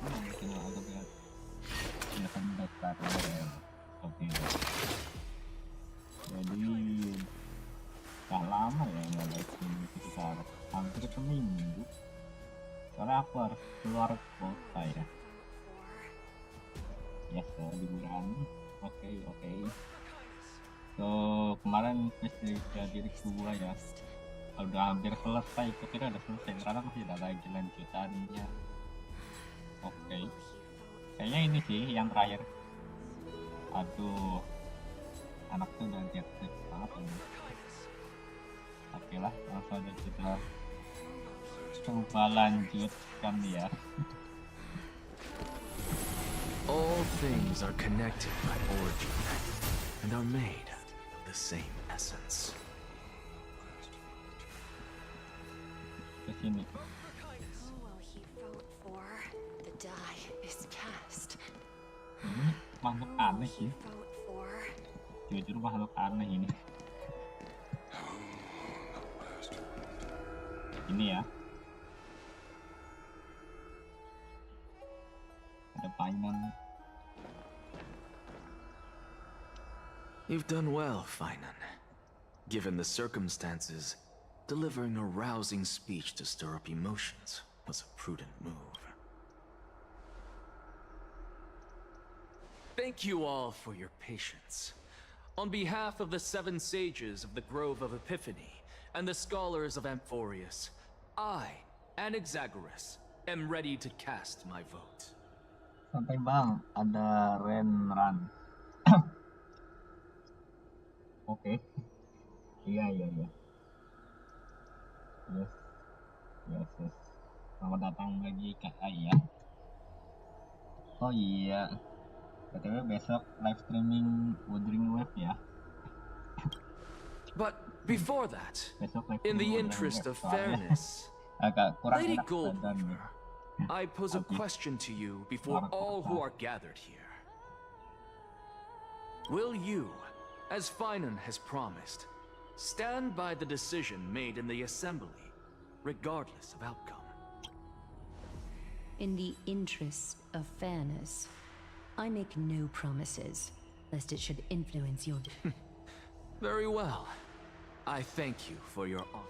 Mungkin agak ya. Ya kan daftar ya. Oke. Jadi gak lama ya nggak live stream sekitar hampir seminggu. Soalnya aku harus keluar kota ya. Ya, liburan. Oke. So kemarin jadi sebuah ya. Udah hampir selesai, aku kira udah selesai karena masih ada lagi lanjutannya. Oke. Kayaknya ini sih yang terakhir. Aduh, anak tuh udah get banget ini. Oke lah, langsung aja kita coba lanjutkan ya. All things are connected by origin and are made of the same essence. Ke sini. Ini makhluk aneh sih. Jujur makhluk aneh ini. Ini ya. Ada painan. You've done well, Finan. Given the circumstances, delivering a rousing speech to stir up emotions was a prudent move. Thank you all for your patience. On behalf of the 7 sages of the Grove of Epiphany and the scholars of Amphorius, I, Anaxagoras, am ready to cast my vote. Santai bang, ada Renran. Oke. Iya. Yes. Selamat datang lagi Kak Ayah. Oh iya. BTW besok live streaming Wuthering Wave ya. But before that, in the interest of fairness, Lady Goldweaver, I pose a question to you before all who are gathered here. Will you, as Finan has promised, stand by the decision made in the assembly, regardless of outcome? In the interest of fairness, I make no promises, lest it should influence your... Very well. I thank you for your honor.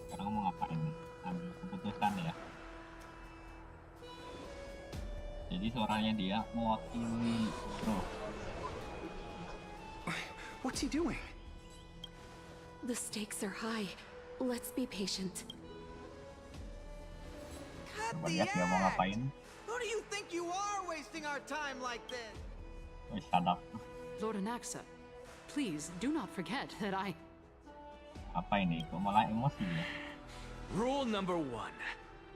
Sekarang mau ngapain nih? Ambil keputusan ya. Jadi suaranya dia mewakili bro. What's he doing? The stakes are high. Let's be patient. Coba lihat dia mau ngapain. Who do you think you are wasting our time like this? Wih, sadap. Lord Anaxa, please do not forget that I... Apa ini? Kok malah emosi ya? Rule number 1.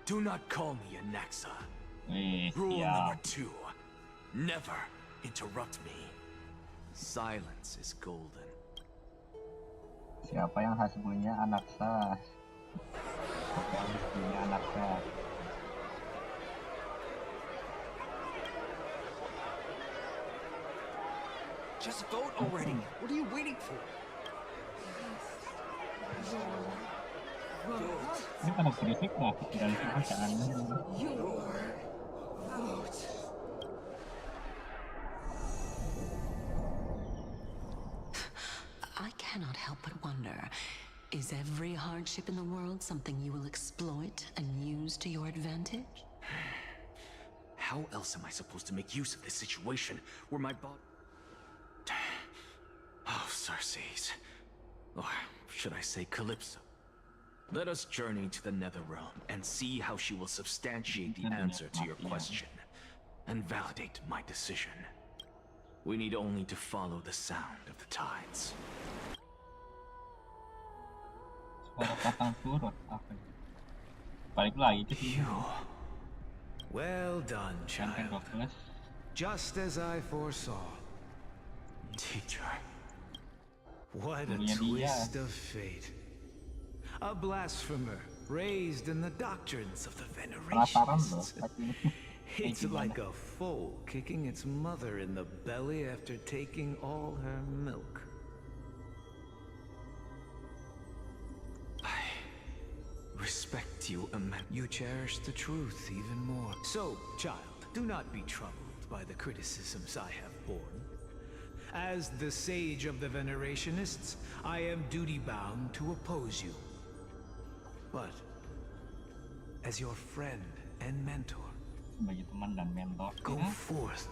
Do not call me Anaxa. Rule number 2. Never interrupt me. Silence is golden. Siapa yang hasbunya Anaxa? Siapa yang hasbunya Anaxa? Just vote already. What are you waiting for? Ini pada berisik lah dari bacaannya. I cannot help but wonder, is every hardship in the world something you will exploit and use to your advantage? How else am I supposed to make use of this situation where my body... Oh, Circes. Or should I say Calypso? Let us journey to the Nether Realm and see how she will substantiate the answer to your question and validate my decision. We need only to follow the sound of the tides. Suara pasang surut apa ini? Balik lagi ke sini. Well done, child. Just as I foresaw. Teacher. What a twist of fate. A blasphemer raised in the doctrines of the Venerations. It's like a foal kicking its mother in the belly after taking all her milk. respect you immense. You cherish the truth even more. So, child, do not be troubled by the criticisms I have borne. As the sage of the Venerationists, I am duty-bound to oppose you. But, as your friend and mentor, Sebagai teman dan mentor, go ya. forth.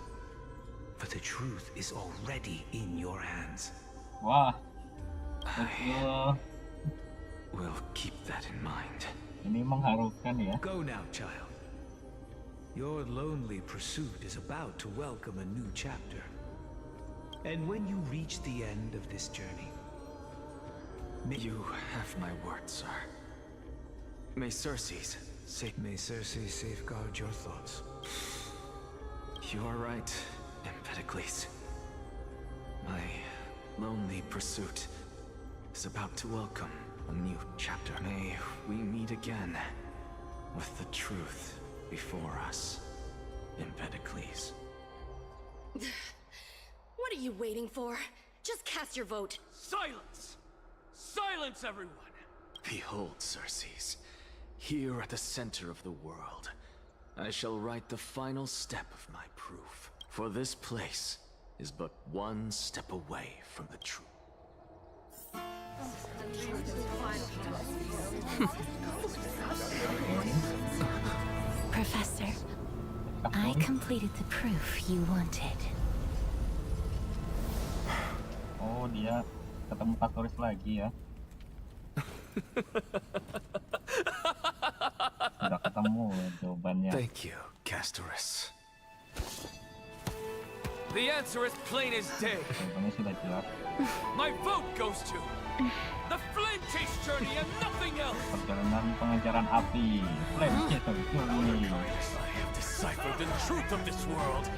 For the truth is already in your hands. Wah, betul. We'll keep that in mind. Ini mengharukan ya. Go now, child. Your lonely pursuit is about to welcome a new chapter. And when you reach the end of this journey, You have my word, sir. May Cersei's may Cersei safeguard your thoughts. You are right, Empedocles. My lonely pursuit is about to welcome a new chapter. May we meet again with the truth before us, Empedocles. What are you waiting for? Just cast your vote. Silence! Silence, everyone! Behold, Cersei's, here at the center of the world, I shall write the final step of my proof. For this place is but one step away from the truth. Professor, I completed the proof you wanted. Oh, dia ketemu Castorice lagi ya. Sudah ketemu jawabannya. Thank you, Castorice. The answer is plain as day. Jawabannya sudah jelas. My vote goes to the flame chase journey and nothing else. Perjalanan pengejaran api. Flame chase journey. I have deciphered the truth of this world.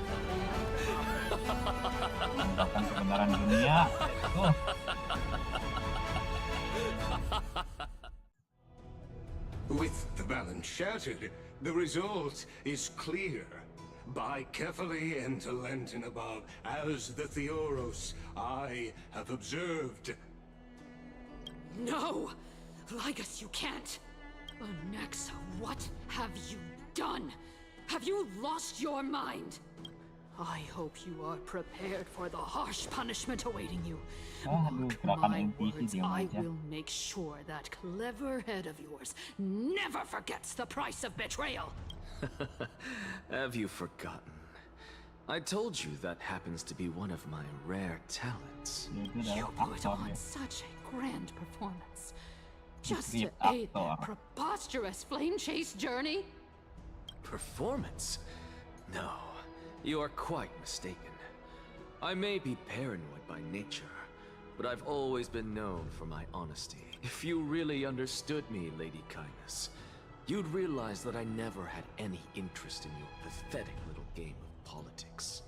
Mengungkapkan kebenaran dunia. Tuh. With the balance shattered, the result is clear. Buy carefully and to Lenten above, as the Theoros I have observed. No! Ligus, you can't! Anaxa, what have you done? Have you lost your mind? I hope you are prepared for the harsh punishment awaiting you. Aduh, Mark gerakan my NPC words, diam I aja. will make sure that clever head of yours never forgets the price of betrayal. Have you forgotten? I told you that happens to be one of my rare talents. Dia You adalah put aktor on ya. such a grand performance. Just Script to aid actor. that preposterous flame chase journey? Performance? No, you are quite mistaken. I may be paranoid by nature, but I've always been known for my honesty. If you really understood me, Lady Kindness, you'd realize that I never had any interest in your pathetic little game of politics.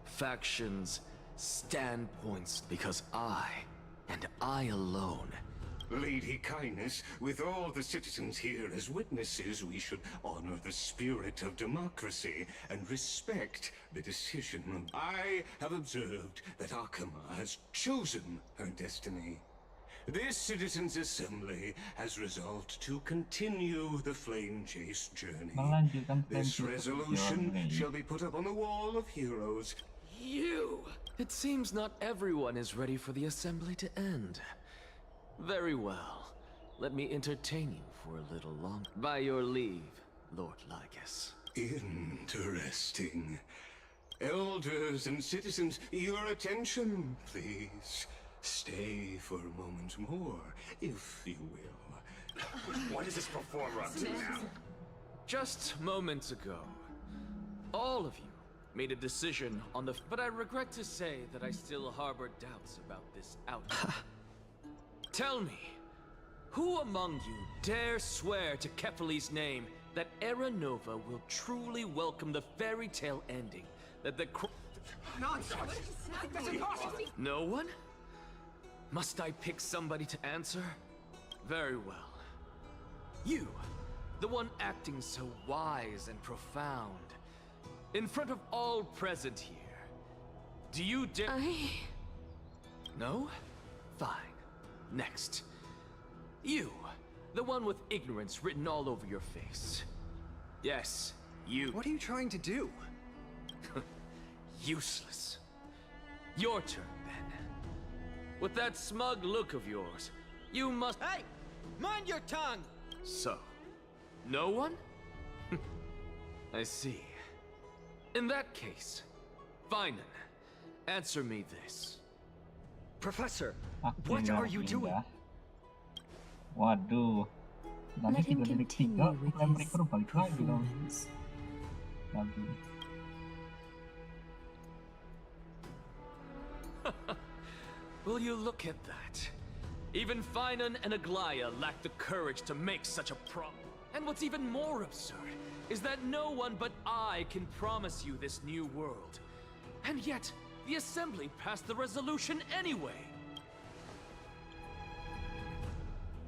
Factions, standpoints, because I, and I alone, Lady Kindness, with all the citizens here as witnesses, we should honor the spirit of democracy and respect the decision. I have observed that Akama has chosen her destiny. This citizens' assembly has resolved to continue the flame chase journey. Melanjutkan flame This chase resolution journey. shall be put up on the wall of heroes. You! it seems not everyone is ready for the assembly to end. Very well. Let me entertain you for a little longer. By your leave, Lord Ligus. Interesting. Elders and citizens, your attention, please. Stay for a moment more, if you will. What is this performer up to now? Just moments ago, all of you made a decision on the... But I regret to say that I still harbor doubts about this outcome. Tell me, who among you dare swear to Kephales's name that Era Nova will truly welcome the fairy tale ending that the No one? Must I pick somebody to answer? Very well. You, the one acting so wise and profound, in front of all present here, do you dare... No? Fine. Next. You, The one with ignorance written all over your face. Yes, you. What are you trying to do? Useless. Your turn, then. With that smug look of yours, you must... Hey! Mind your tongue! So, no one? I see. In that case, Finan, answer me this. Professor, what are you doing? Waduh. Let Nanti him tiga detik continue tiga, with klaim his mereka balik lagi dong. performance. Waduh. Will you look at that? Even Finan and Aglaya lack the courage to make such a And what's even more absurd is that no one but I can promise you this new world. And yet, the Assembly passed the resolution anyway.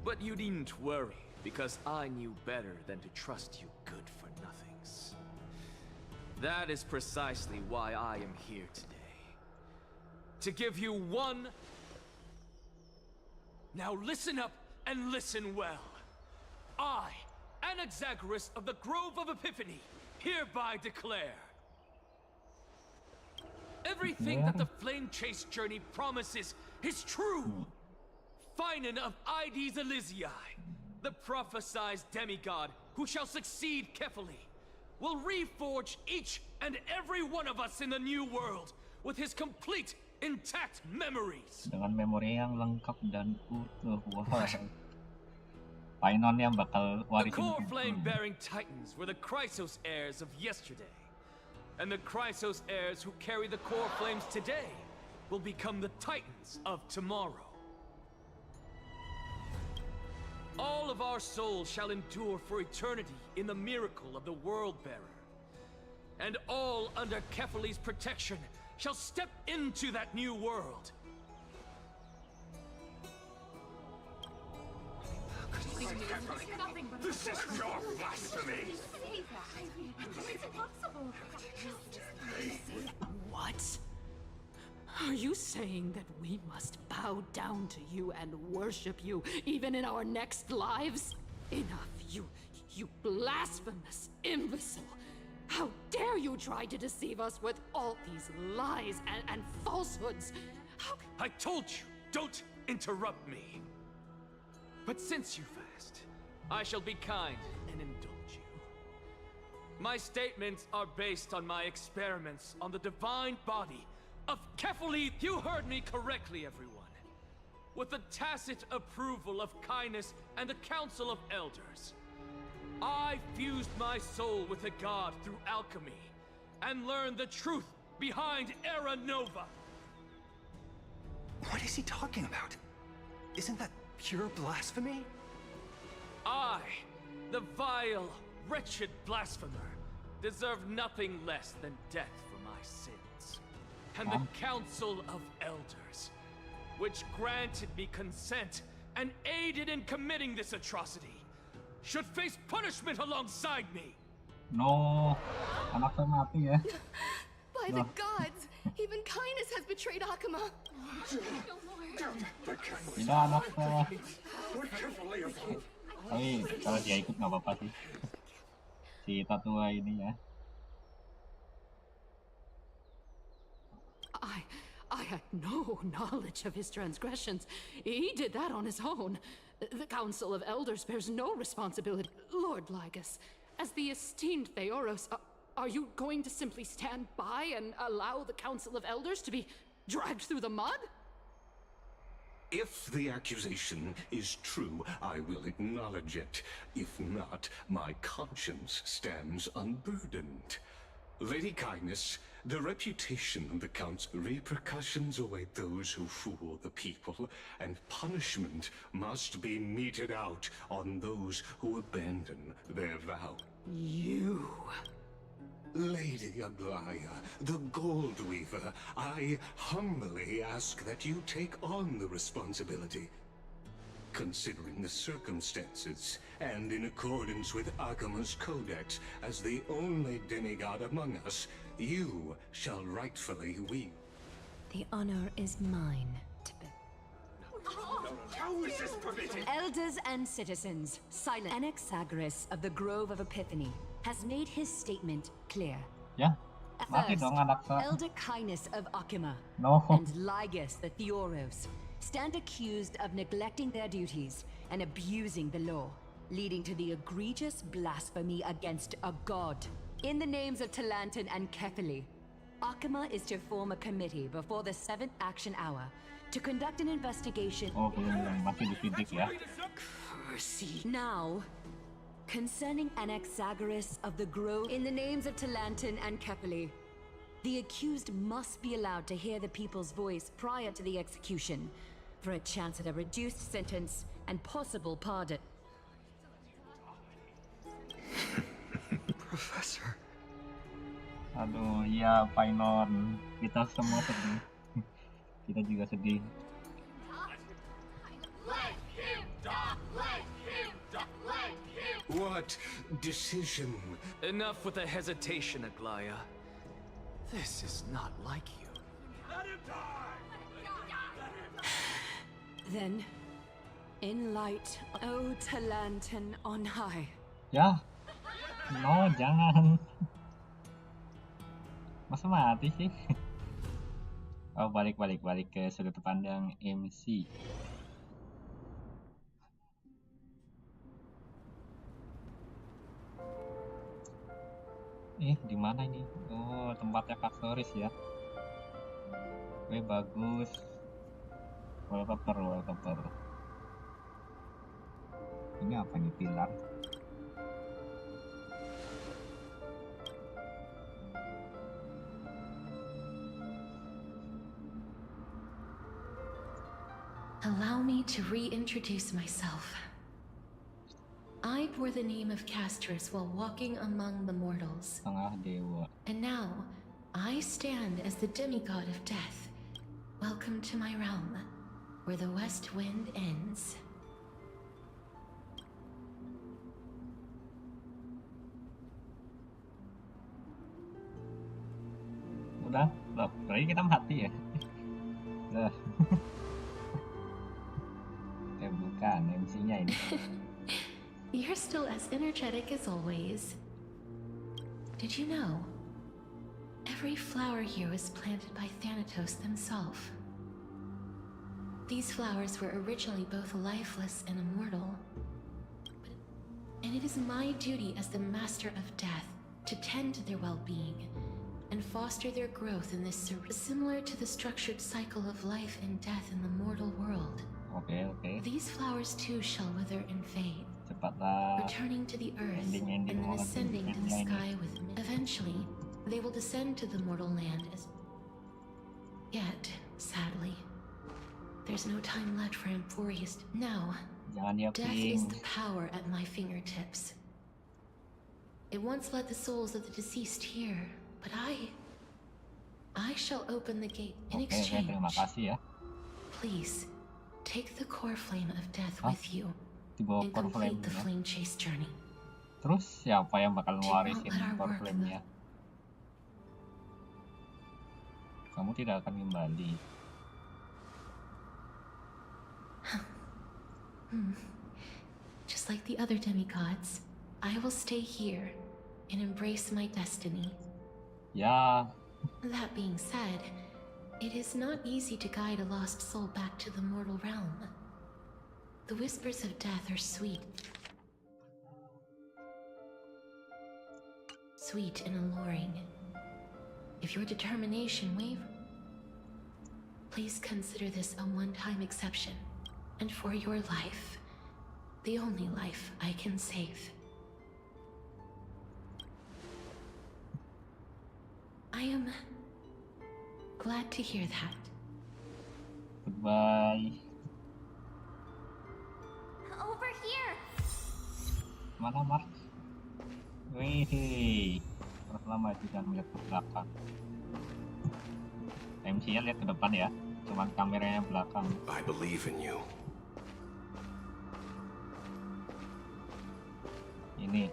But you needn't worry, because I knew better than to trust you good-for-nothings. That is precisely why I am here today. To give you one... Now listen up and listen well. I, Anaxagoras of the Grove of Epiphany, hereby declare... Everything that the Flame Chase journey promises is true! Finan of Ides Elysiae, the prophesized demigod who shall succeed Kefali, will reforge each and every one of us in the new world with his complete, intact memories. Dengan memori yang lengkap dan utuh. Wah. Finan yang bakal The warisin core itu. flame-bearing titans were the Chrysos heirs of yesterday. And the Chrysos heirs who carry the core flames today will become the titans of tomorrow. All of our souls shall endure for eternity in the miracle of the World-Bearer. And all under Kefali's protection shall step into that new world. This is your blasphemy! What? Are you saying that we must bow down to you and worship you even in our next lives? Enough, you blasphemous imbecile! How dare you try to deceive us with all these lies and falsehoods? I told you, don't interrupt me. But since you've asked, I shall be kind and indulge you. My statements are based on my experiments on the divine body of Kefali. You heard me correctly, everyone. With the tacit approval of kindness and the Council of Elders, I fused my soul with a god through alchemy and learned the truth behind Era Nova. What is he talking about? Isn't that pure blasphemy? I, the vile, wretched blasphemer, deserve nothing less than death for my sins. And the Council of Elders, which granted me consent and aided in committing this atrocity, should face punishment alongside me. No, Anaxa mati ya. By the gods, even kindness has betrayed Akama. Tidak Anaxa. Tapi kalau dia ikut nggak apa-apa sih. Si tatua ini ya. I had no knowledge of his transgressions. He did that on his own. The Council of Elders bears no responsibility. Lord Lygus, as the esteemed Theoros, are you going to simply stand by and allow the Council of Elders to be dragged through the mud? If the accusation is true, I will acknowledge it. If not, my conscience stands unburdened. Lady Kindness, the reputation of the Count's repercussions await those who fool the people, and punishment must be meted out on those who abandon their vow. You... Lady Aglaya, the Gold Weaver, I humbly ask that you take on the responsibility. Considering the circumstances, and in accordance with Akama's codex, as the only demigod among us, you shall rightfully wield. The honor is mine to be. How is this permitted? Elders and citizens, silent. Anaxagoras of the Grove of Epiphany has made his statement clear. Ya, mati First, dong Anaxa. Elder Kindness of Akima No. and Lygus the Theoros stand accused of neglecting their duties and abusing the law, leading to the egregious blasphemy against a god. In the names of Talantan and Kefili, Akima is to form a committee before the 7th action hour to conduct an investigation. Oh, belum masih disidik ya. Now, concerning Anaxagoras of the Grove, in the names of Talantan and Kefili, the accused must be allowed to hear the people's voice prior to the execution, for a chance at a reduced sentence and possible pardon. Professor. Aduh, ya Painon, kita semua sedih. Kita juga sedih. What decision? Enough with the hesitation, Aglaya. This is not like you. Then, in light, O Talantan on high. Ya, no, jangan. Masa mati sih? Oh, balik ke sudut pandang MC. Di mana ini? Oh, tempatnya Castorice ya. Oke, bagus. Wallpaper. Ini apa nih, pilar? Allow me to reintroduce myself. I bore the name of Castorice while walking among the mortals. And now, I stand as the demigod of death. Welcome to my realm, where the west wind ends. Udah, loh, berarti kita mati ya? Loh. Bukan, MC-nya ini. You're still as energetic as always. Did you know? Every flower here was planted by Thanatos himself. These flowers were originally both lifeless and immortal. And it is my duty as the master of death to tend to their well-being and foster their growth in this similar to the structured cycle of life and death in the mortal world. Okay. These flowers too shall wither and fade, cepatlah, returning to the earth and then ascending to the sky with me. Eventually, they will descend to the mortal land as... Yet, sadly, there's no time left for Emphorius. Now, death is the power at my fingertips. It once led the souls of the deceased here, but I shall open the gate in exchange. Terima kasih ya. Please, take the core flame of death with you and complete the flame chase journey. Terus siapa yang bakal ngewarisin core flame-nya? Kamu tidak akan kembali. Just like the other demigods, I will stay here and embrace my destiny. Ya. That being said, it is not easy to guide a lost soul back to the mortal realm. The whispers of death are sweet. Sweet and alluring. If your determination wavers, please consider this a one-time exception. And for your life, the only life I can save. I am glad to hear that. Goodbye. Over here. Mana Mark? Wih, terus lama tidak melihat ke belakang. MC-nya lihat ke depan ya, cuman kameranya belakang. I believe in you. Ini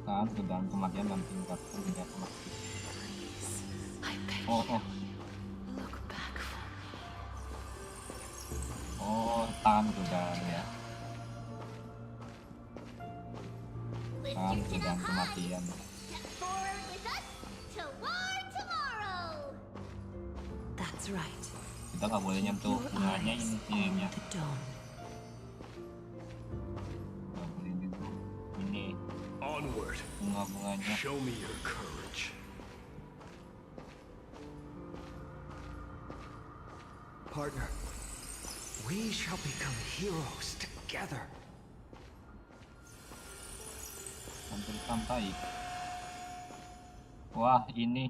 kan godaan kematian dan tingkat tidak mati. Oh. Look Tahan godaan ya. Tahan godaan kematian. That's right. Kita nggak boleh nyentuh bunganya ini filmnya. Nggak boleh nyentuh ini Onward. bunga-bunganya. Show me your courage. Partner, we shall become heroes together. Hampir sampai. Wah, ini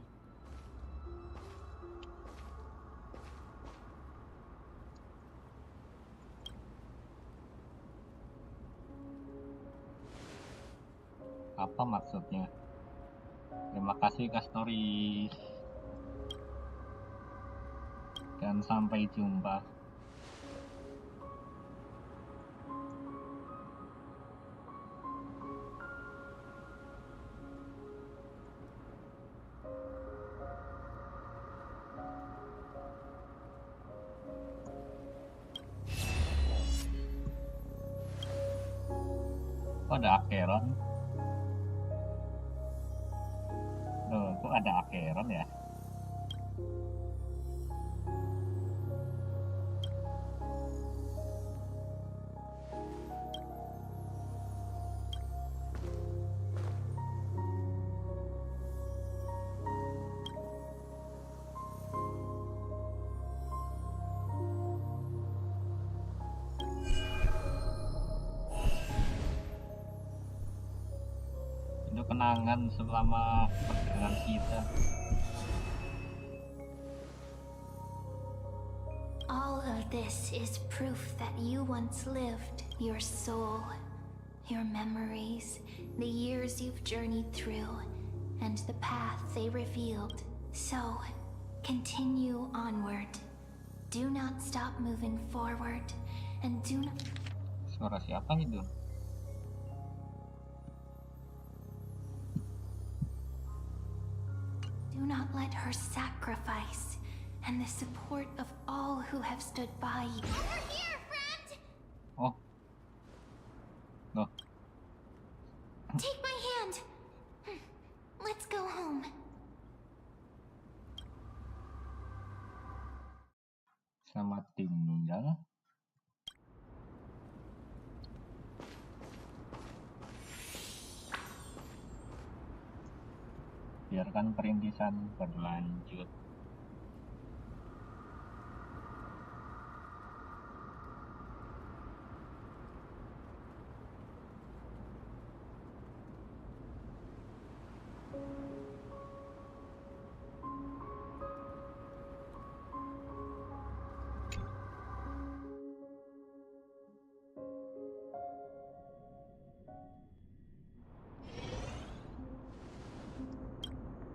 apa maksudnya? Terima kasih Castorice. Dan sampai jumpa. Kok ada Acheron? Loh, kok ada Acheron ya? Itu kenangan selama perjalanan kita. All of this is proof that you once lived. Your soul, your memories, the years you've journeyed through, and the path they revealed. So, continue onward. Do not stop moving forward, and do not... Suara siapa itu? Do not let her sacrifice and the support of all who have stood by you. Over here, friend! Oh. Loh. Take my hand. Let's go home. Selamat tinggal. Biarkan perintisan berlanjut.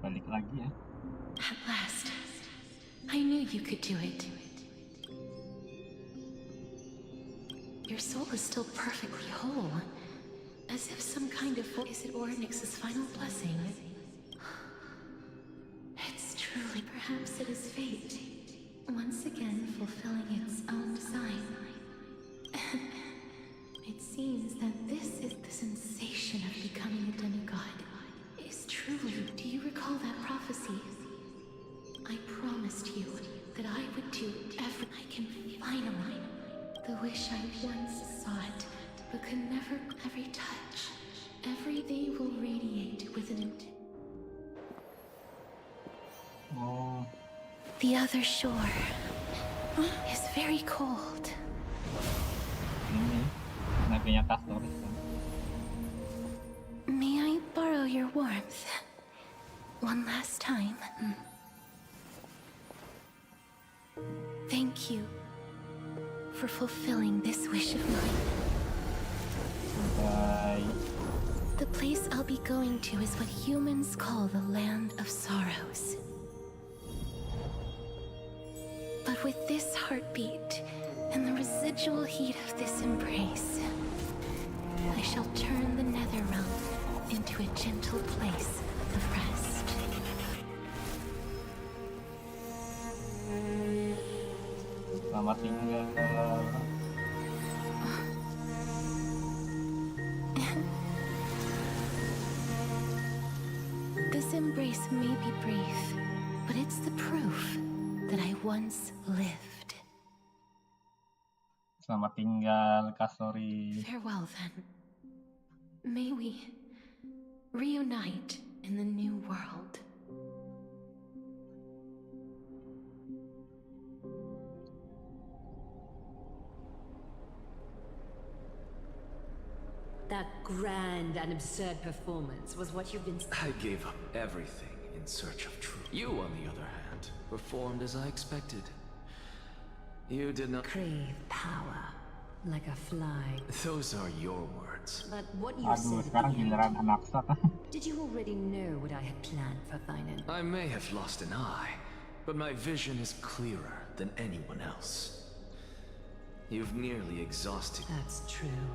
Balik lagi ya. At last, I knew you could do it. Your soul is still perfectly whole, as if some kind of voice at Ornyx's final blessing. It's truly, perhaps it is fate, once again fulfilling its own design. It seems that this is the sensation of becoming a demigod. Truly, do you recall that prophecy? I promised you that I would do everything I can finally. The wish I once sought, but could never, every touch, everything will radiate with an Oh. The other shore is very cold. Ini nabinya Castorice kan? May I borrow your warmth? One last time. Thank you for fulfilling this wish of mine. Bye. The place I'll be going to is what humans call the Land of Sorrows. But with this heartbeat and the residual heat of this embrace, I shall turn the nether realm into a gentle place of rest. Selamat tinggal. embrace may be brief, but it's the proof that I once lived. Selamat tinggal, Castorice. Farewell then. May we reunite in the new world. That grand and absurd performance was what you've been... I gave up everything in search of truth. You, on the other hand, performed as I expected. You did not crave power, like a fly. Those are your words. But what you Aduh, said sekarang at the giliran end, Anaxa. did you already know what I had planned for Thailand? I may have lost an eye, but my vision is clearer than anyone else. You've nearly exhausted... That's true.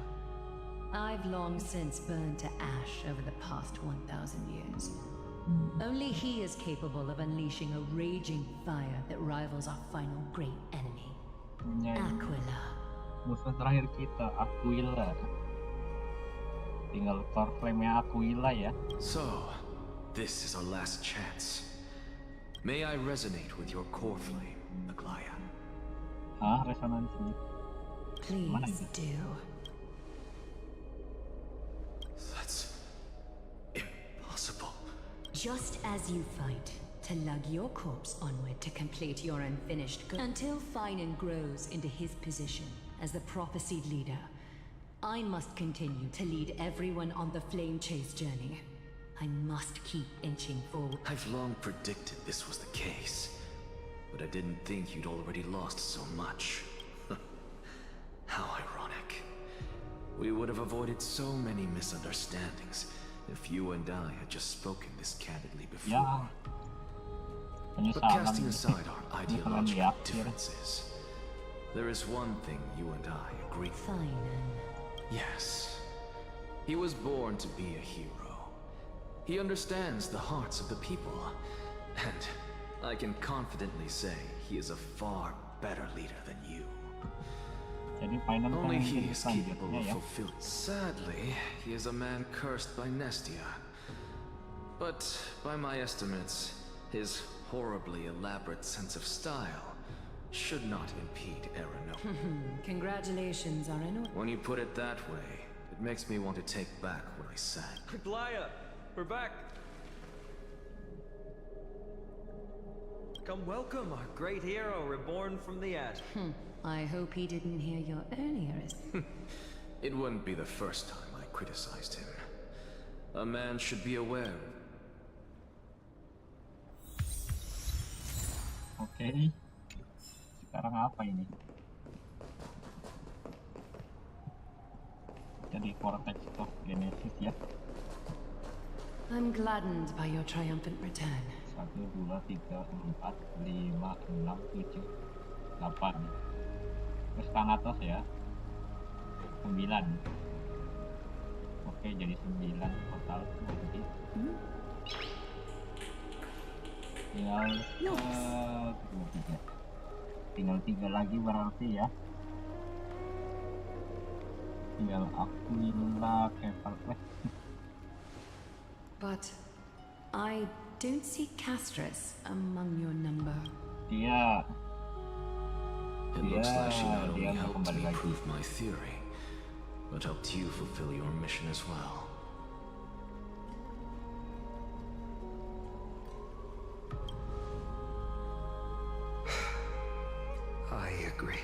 I've long since burned to ash over the past 1,000 years. Only he is capable of unleashing a raging fire that rivals our final great enemy, Aquila. Musuh terakhir kita, Aquila. Tinggal core flame-nya Aquila ya. So, this is our last chance. May I resonate with your core flame, Aglaya? Hah, resonansi? Please do. That's impossible. Just as you fight to lug your corpse onward to complete your unfinished goal, until Finan grows into his position as the prophesied leader, I must continue to lead everyone on the flame chase journey. I must keep inching forward. I've long predicted this was the case, but I didn't think you'd already lost so much. How ironic. We would have avoided so many misunderstandings if you and I had just spoken this candidly before. Ya. But casting aside our ideological differences, there is one thing you and I agree. Finan. Yes. He was born to be a hero. He understands the hearts of the people, and I can confidently say he is a far better leader than you. Jadi Finan Only he is capable selanjutnya of ya. fulfilling. Sadly, he is a man cursed by Nestia. But by my estimates, his horribly elaborate sense of style should not impede Erano. Congratulations are in order. When you put it that way, it makes me want to take back what I said. Aglaya, we're back. Come welcome our great hero reborn from the ash. I hope he didn't hear your earlier. It wouldn't be the first time I criticized him. A man should be aware. Oke. Sekarang apa ini? Jadi Vortex of Genesis ya. I'm gladdened by your triumphant return. 1, 2, 3, 4, 5, 6, 7, 8. Terus Thanatos ya. 9. Oke, jadi 9 total nanti. Tinggal 3 lagi berarti ya. Tinggal Aquila, Castorice. But I don't see Castorice among your number. Dia It looks like she not only dia helped kembali me lagi. prove my theory, but helped you fulfill your mission as well. I agree.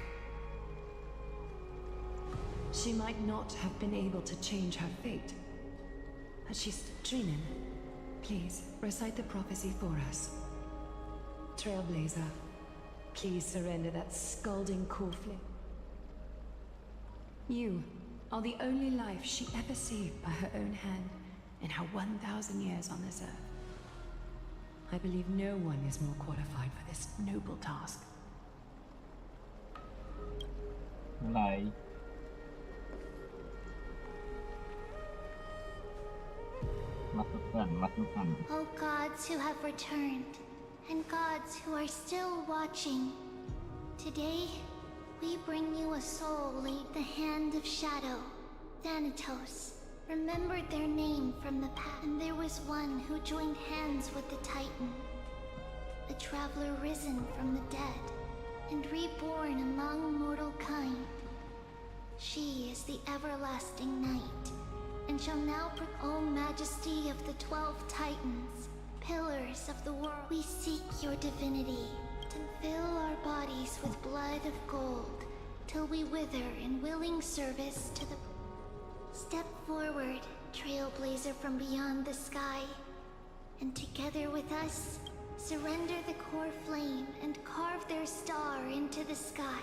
She might not have been able to change her fate. But she's dreaming. Please, recite the prophecy for us. Trailblazer, please surrender that scalding core flame. You are the only life she ever saved by her own hand in her 1,000 years on this earth. I believe no one is more qualified for this noble task. Mulai. Masukkan. O gods who have returned, and gods who are still watching, today we bring you a soul laid the hand of shadow, Thanatos, remembered their name from the past, and there was one who joined hands with the Titan. A traveler risen from the dead, and reborn among mortal kind. She is the everlasting night, and shall now O majesty of the 12 Titans, pillars of the world. We seek your divinity, to fill our bodies with blood of gold, till we wither in willing service to the... Step forward, trailblazer from beyond the sky, and together with us, surrender the core flame and carve their star into the sky.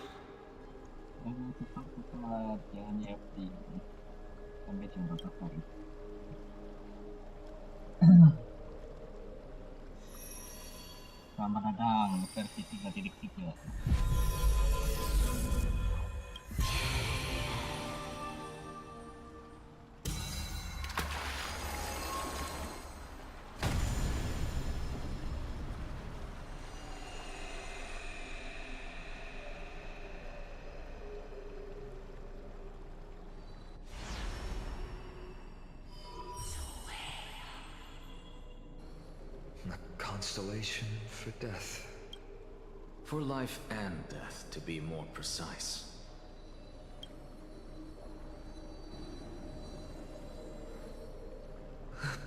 Selamat datang versi 3.3. Constellation for death. For life and death, to be more precise.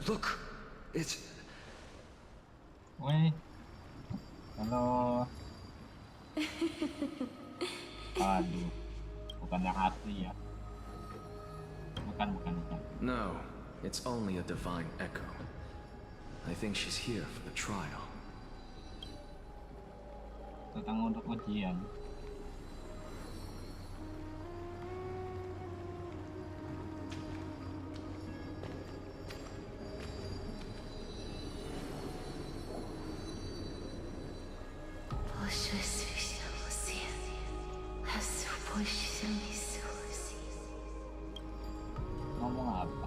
Look, it's... Wait. Halo. Aduh, bukan yang asli ya. Bukan. No, it's only a divine echo. I think she's here for the trial. Datang untuk ujian. Ngomong apa?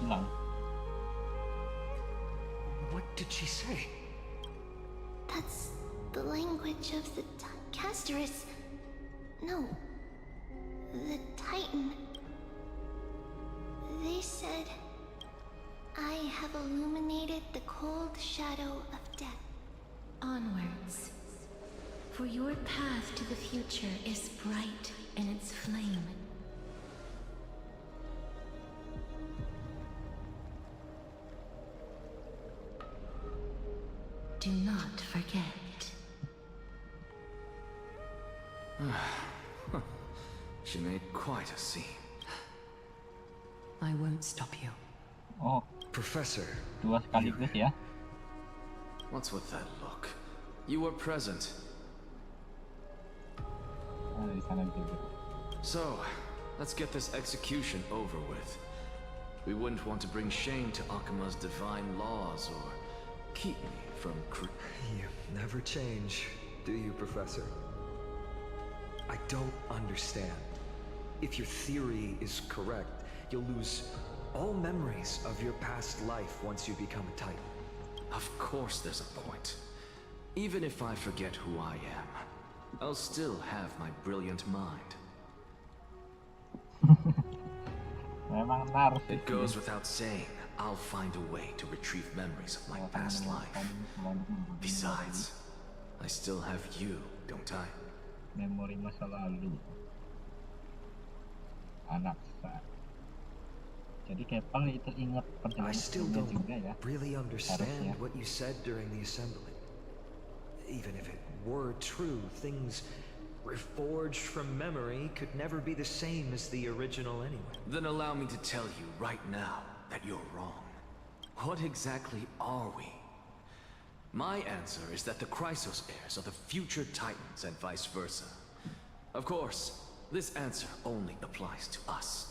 Hilang. What did she say? That's the language of the Castorice. No, the Titan. They said, I have illuminated the cold shadow of death. Onwards. For your path to the future is bright in its flame. Do not forget. She made quite a scene. I won't stop you. Oh, Professor. dua sekaligus ya. What's with that look? You were present. Di sana juga. So, let's get this execution over with. We wouldn't want to bring shame to Akima's divine laws or keep me from You never change, do you, Professor? I don't understand. If your theory is correct, you'll lose all memories of your past life once you become a Titan. Of course there's a point. Even if I forget who I am, I'll still have my brilliant mind. Memang narsis. It goes without saying, I'll find a way to retrieve memories of my past life. Besides, I still have you, don't I? Memori masa lalu. Anaxa. Jadi Kepang itu ingat I still perjalanan don't juga ya. really understand Harusnya. what you said during the assembly. Even if it were true, things reforged from memory could never be the same as the original anyway. Then allow me to tell you right now that you're wrong. What exactly are we? My answer is that the Chrysos heirs are the future Titans and vice versa. Of course, this answer only applies to us.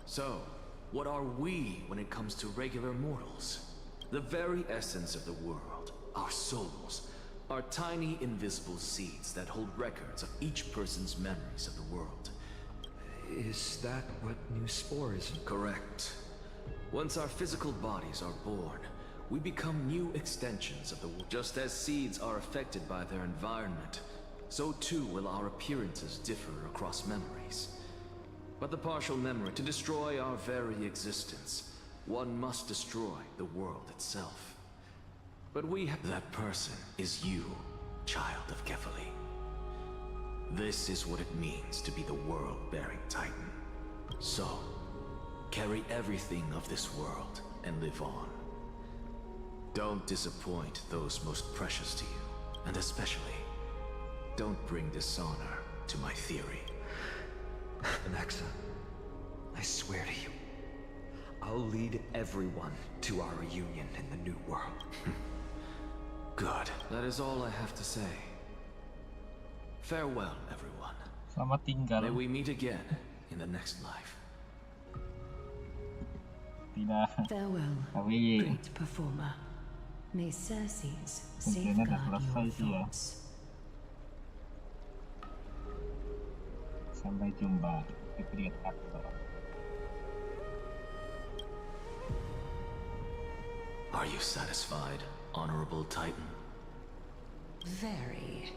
So, what are we when it comes to regular mortals? The very essence of the world, our souls, are tiny invisible seeds that hold records of each person's memories of the world. Is that what New Spore is? Correct. Once our physical bodies are born, we become new extensions of the world. Just as seeds are affected by their environment, so too will our appearances differ across memories. But the partial memory, to destroy our very existence, one must destroy the world itself. But we have that person is you, child of Kefali. This is what it means to be the world-bearing Titan. So, carry everything of this world and live on. Don't disappoint those most precious to you, and especially, don't bring dishonor to my theory. Anaxa, I swear to you, I'll lead everyone to our reunion in the new world. Good. That is all I have to say. Farewell, everyone. Selamat tinggal. May we meet again in the next life. Tidak. Farewell, Tapi great performer. May Circe's kuncinya udah safeguard selesai your sih ya. thoughts. Sampai jumpa di video aktor. Are you satisfied, Honorable Titan? Very.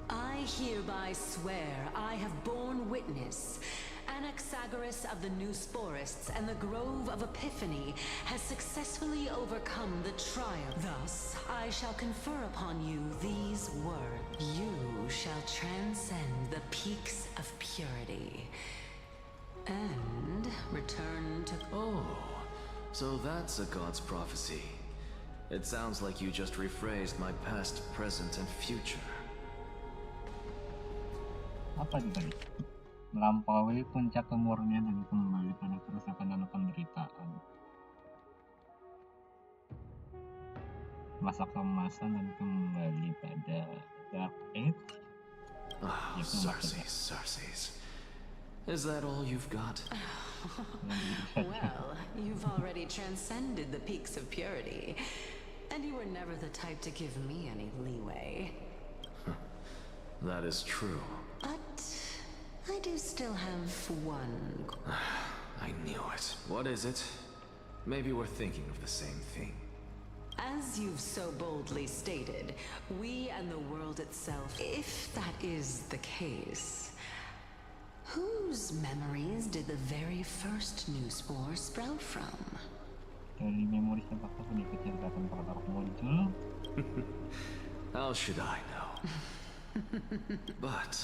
I hereby swear I have borne witness. Anaxagoras of the New Sporists and the Grove of Epiphany has successfully overcome the trial. Thus, I shall confer upon you these words. You shall transcend the peaks of purity and return to... Oh, so that's a god's prophecy. It sounds like you just rephrased my past, present, and future. Apa tadi? Melampaui puncak kemurnian dan kembali pada kerusakan dan penderitaan. Masa kemasan dan kembali pada Dark Age. Ah, Circe. Is that all you've got? Well, you've already transcended the peaks of purity, and you were never the type to give me any leeway. That is true. But I do still have one. I knew it. What is it? Maybe we're thinking of the same thing. As you've so boldly stated, we and the world itself, if that is the case, whose memories did the very first new spore sprout from? Dari memori apakah penyakit yang datang pada muncul? How should I know? But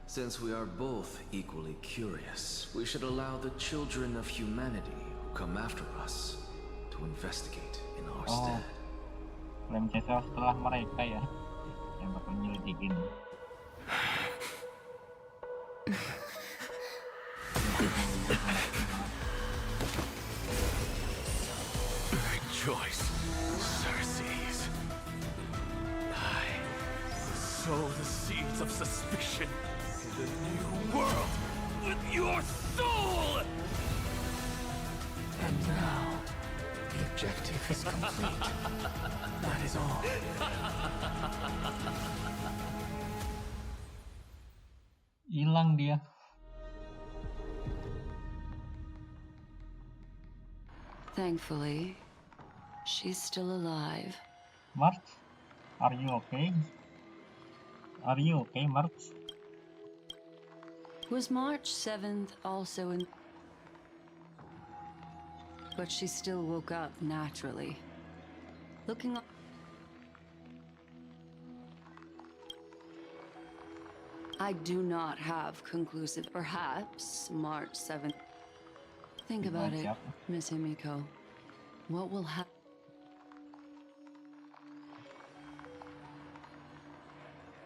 since we are both equally curious, we should allow the children of humanity who come after us to investigate in our stead. Klaim Caesar setelah mereka ya yang bakal nyelidikin. Rejoice, Circes. I sow the seeds of suspicion in the new world with your soul! And now, the objective is complete. That is all. Hilang dia. Thankfully, she's still alive. March, are you okay? Are you okay, March? Was March 7th also in... But she still woke up naturally. Looking up... I do not have conclusive... Perhaps March 7th... Think about it, Miss Himiko. What will happen?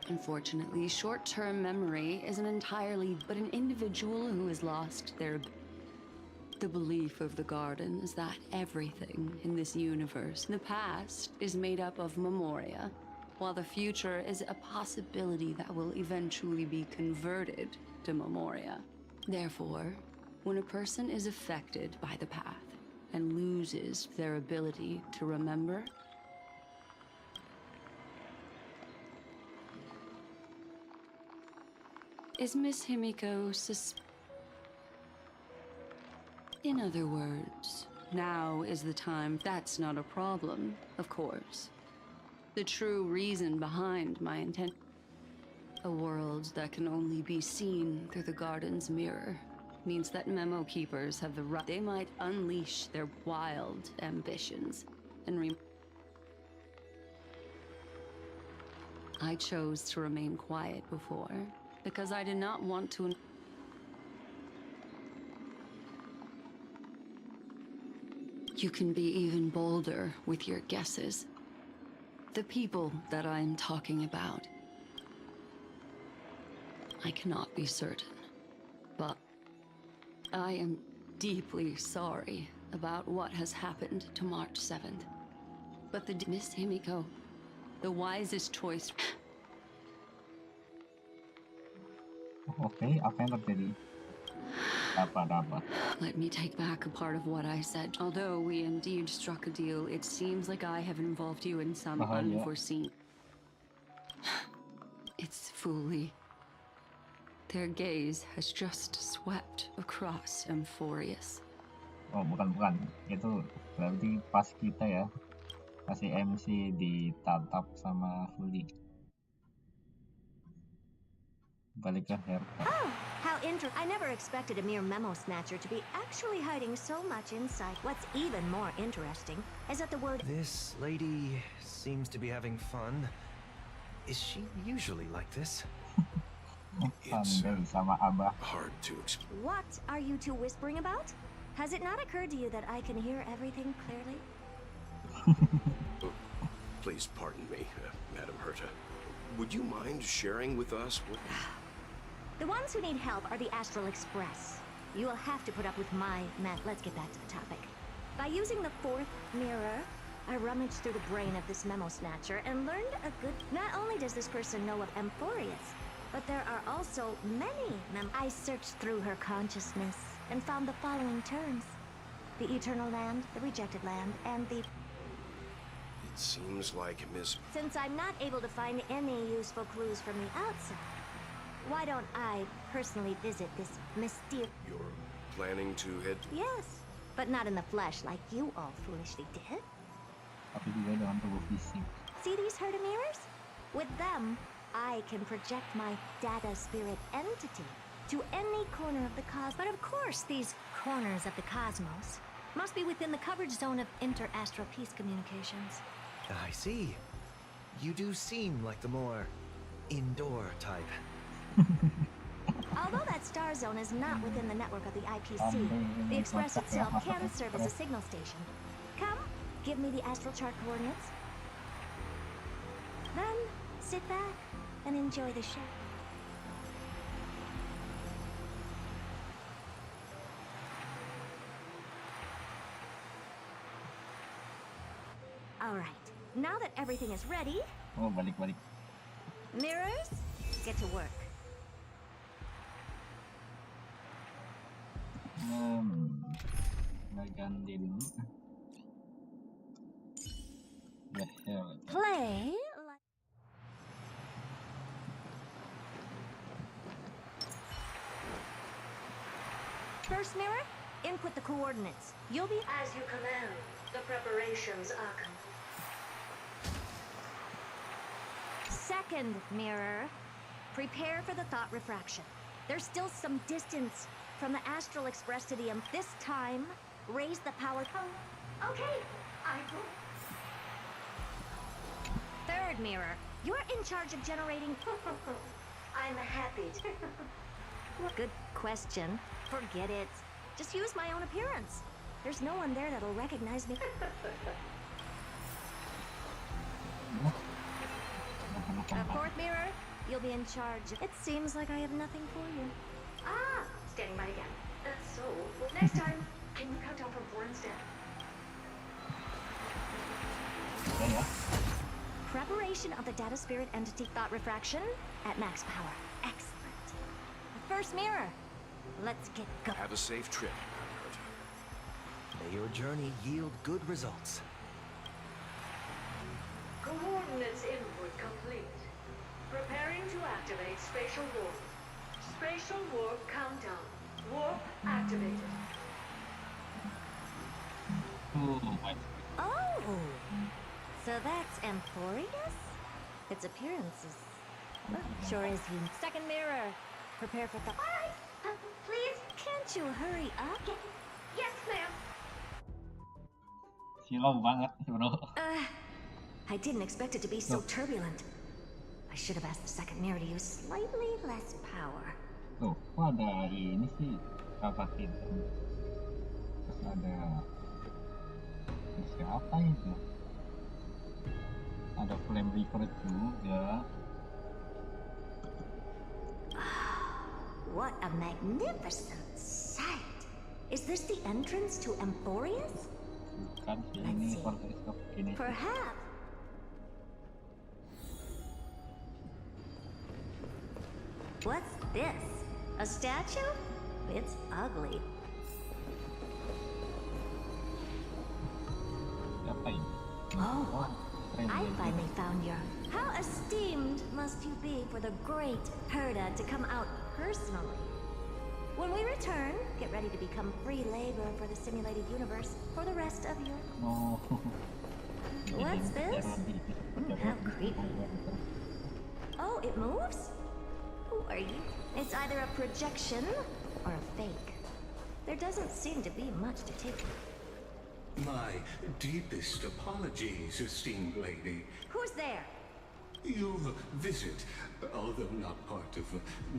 Unfortunately, short-term memory isn't entirely, but an individual who has lost their... The belief of the Garden is that everything in this universe, the past, is made up of memoria, while the future is a possibility that will eventually be converted to memoria. Therefore, when a person is affected by the path and loses their ability to remember, is Miss Himiko In other words, now is the time. That's not a problem, of course. The true reason behind my intent... A world that can only be seen through the garden's mirror means that memo keepers have the right. They might unleash their wild ambitions and I chose to remain quiet before because I did not want to. You can be even bolder with your guesses. The people that I'm talking about. I cannot be certain, but I am deeply sorry about what has happened to March 7th. But Miss Himiko, the wisest choice. Oke, apa yang terjadi? Apa? Let me take back a part of what I said. Although we indeed struck a deal, it seems like I have involved you in some unforeseen. It's fully. Their gaze has just swept across Emphorius. Oh, bukan. Itu berarti pas kita ya. Kasih MC ditatap sama Fully. Balik ke haircut. Oh, how I never expected a mere memo snatcher to be actually hiding so much insight. What's even more interesting is that the word. This lady seems to be having fun. Is she usually like this? It's hard to explain. What are you two whispering about? Has it not occurred to you that I can hear everything clearly? Please pardon me, Madam Herta. Would you mind sharing with us what... The ones who need help are the Astral Express. You will have to put up with my let's get back to the topic. By using the fourth mirror, I rummaged through the brain of this memo snatcher and learned a good... Not only does this person know of Emphorius, but there are also many I searched through her consciousness and found the following terms. The Eternal Land, the Rejected Land, and the... It seems like Miss... Since I'm not able to find any useful clues from the outside, why don't I personally visit this mysterious... You're planning to head... Yes, but not in the flesh like you all foolishly did. See these Herta mirrors? With them, I can project my data spirit entity to any corner of the cosmos. But of course, these corners of the cosmos must be within the coverage zone of inter-astral peace communications. I see. You do seem like the more indoor type. Although that star zone is not within the network of the IPC, the Express itself can serve as a signal station. Come, give me the astral chart coordinates. Then, sit back and enjoy the show. All right, now that everything is ready... Oh, balik. Mirrors, get to work. Ganti dulu. Play. First mirror, input the coordinates. You'll be as you command. The preparations are complete. Second mirror, prepare for the thought refraction. There's still some distance from the Astral Express to the this time, raise the power. Oh, okay, I will. Third mirror, you're in charge of generating. I'm happy. Good question. Forget it. Just use my own appearance. There's no one there that'll recognize me. Fourth mirror, you'll be in charge. It seems like I have nothing for you. Ah, standing by again. So, next time, can you count down from 4 instead? Preparation of the data spirit entity thought refraction at max power. Excellent. First mirror. Let's get going. Have a safe trip. May your journey yield good results. Coordinates input complete. Preparing to activate spatial warp. Spatial warp countdown. Warp activated. Oh! So that's Emphorius? Its appearance is Sure is you. Second mirror. Prepare for the. Alright, please. Can't you hurry up? Yes, ma'am. Silau banget, bro. I didn't expect it to be so turbulent. I should have asked the second mirror to use slightly less power. Tuh, kok ada ini sih, kapatin. Terus ada siapa itu? Ada flame record juga. What a magnificent sight! Is this the entrance to Emphorius? Bukan sih, ini teleskop ini. Perhaps. What's this? A statue? It's ugly. Siapa ini? Oh, I finally found your. How esteemed must you be for the great Herda to come out personally? When we return, get ready to become free labor for the simulated universe for the rest of your. Oh. What's this? How creepy. Oh, it moves? Who are you? It's either a projection or a fake. There doesn't seem to be much to take. My deepest apologies, esteemed lady. Who's there? Your visit, although not part of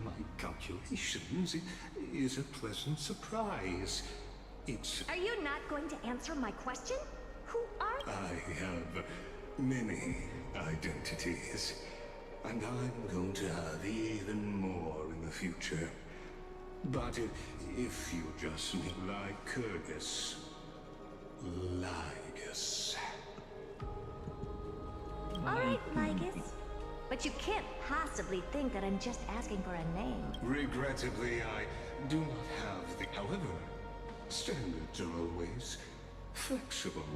my calculations, is a pleasant surprise. It's... Are you not going to answer my question? Who are you? I have many identities, and I'm going to have even more in the future. But if you just meet Lycurgus... Lygus. Alright, Lygus. But you can't possibly think that I'm just asking for a name. Regrettably, I do not have the... However, standards are always flexible.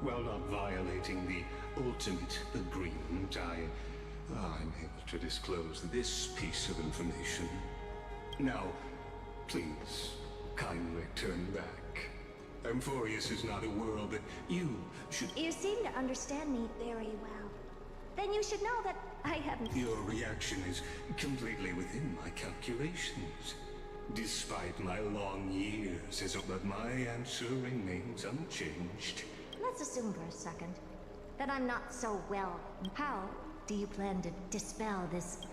While not violating the ultimate agreement, I'm able to disclose this piece of information. Now, please, kindly turn back. Emphorius is not a world that you should... You seem to understand me very well. Then you should know that I haven't... Your reaction is completely within my calculations. Despite my long years, but my answer remains unchanged. Let's assume for a second that I'm not so well. How do you plan to dispel this?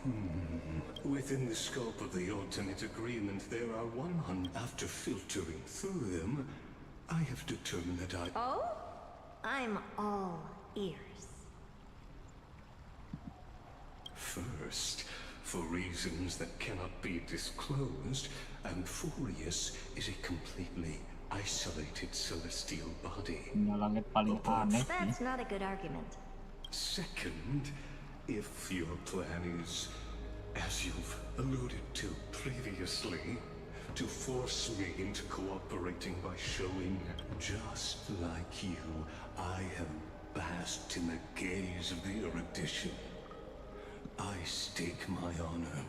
Within the scope of the ultimate agreement, there are 100. After filtering through them, I have determined that I... Oh? I'm all ears. First, for reasons that cannot be disclosed, Emphorius is a completely isolated celestial body. That's not a good argument. Second, if your plan is, as you've alluded to previously, to force me into cooperating by showing, just like you, I have basked in the gaze of the erudition. I stake my honor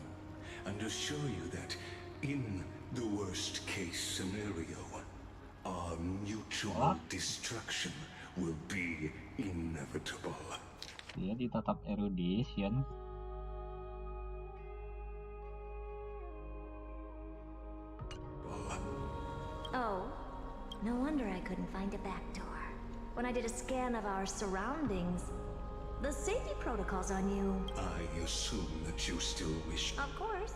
and assure you that in the worst case scenario, our mutual destruction will be inevitable. Dia ditatap erudition. Oh, no wonder I couldn't find a back door. When I did a scan of our surroundings, the safety protocols on you... I assume that you still wish... Of course.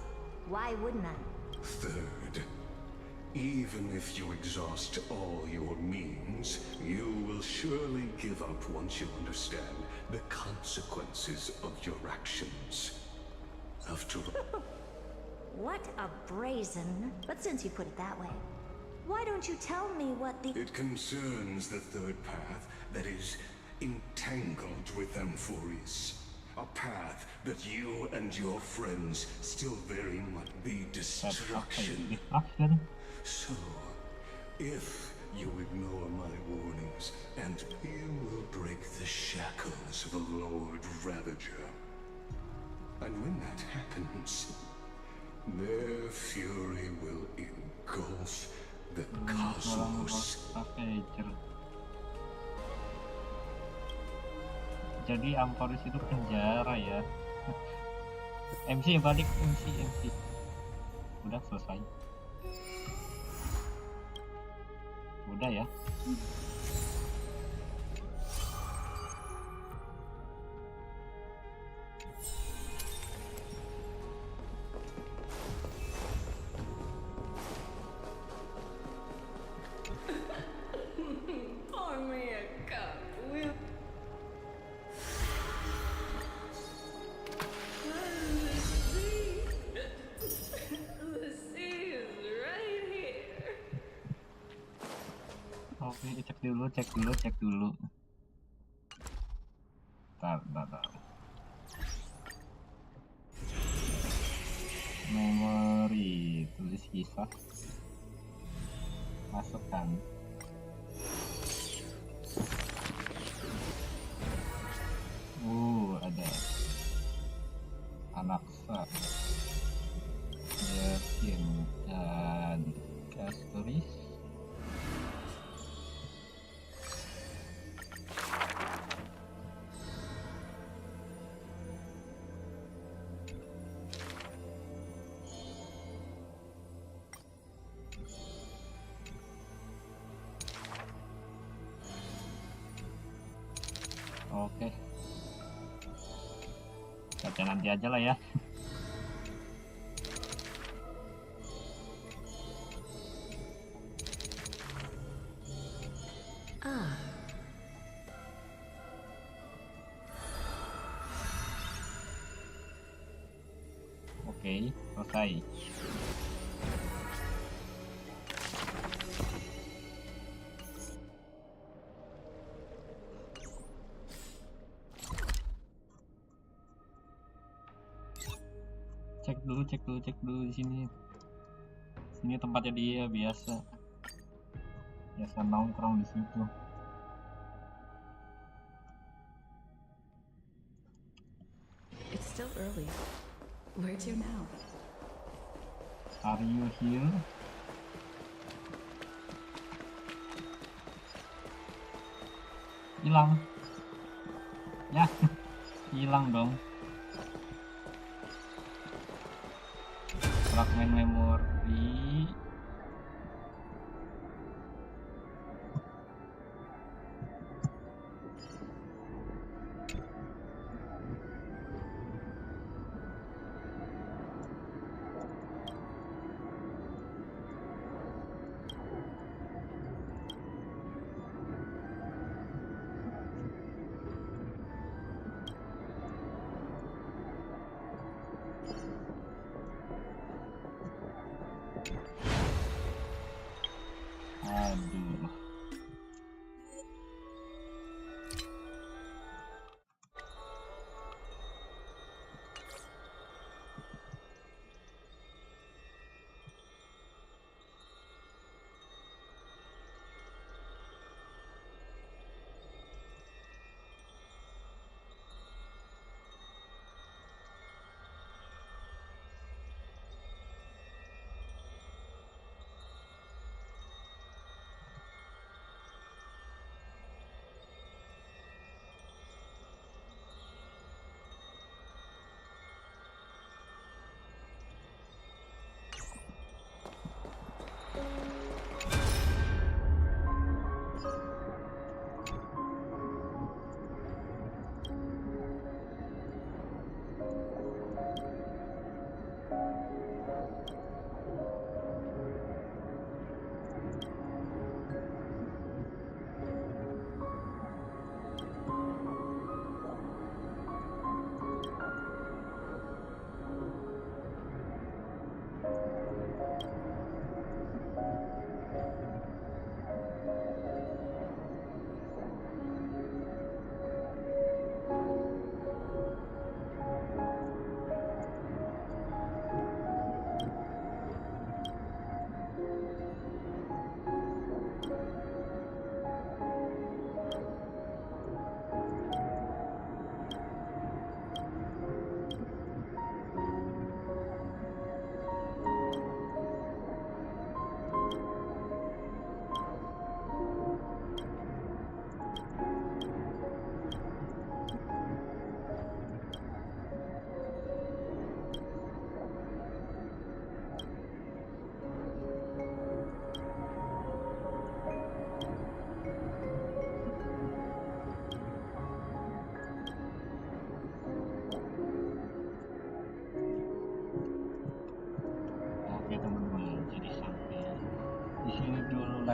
Why wouldn't I? Third, even if you exhaust all your means, you will surely give up once you understand the consequences of your actions. After all... What a brazen... But since you put it that way, why don't you tell me what the... It concerns the third path that is entangled with Emphorius. A path that you and your friends still very much be destruction. So, if you ignore my warnings, and you will break the shackles of a Lord Ravager. And when that happens, their fury will engulf the cosmos. Jadi Emphorius itu penjara ya. MC balik, MC. Udah selesai. Udah ya. Pour me a cup, will the sea is right here. Oke, cek dulu. Bentar. Memori, tulis kisah. Masukkan. Ada Anaxa, Yakin, dan Castorice. Oke. Baca nanti aja lah ya. Oke, selesai. Cek dulu di sini. Sini tempatnya dia biasa nongkrong di situ. It's still early. Where to now? Are you here? Hilang. Ya, hilang dong. Fragmen memori.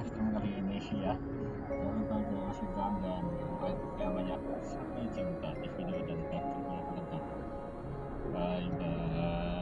live stream kali ini sih ya. Jangan lupa jangan suka dan banyak sampai jumpa di video dan teksturnya teman-teman. Bye bye.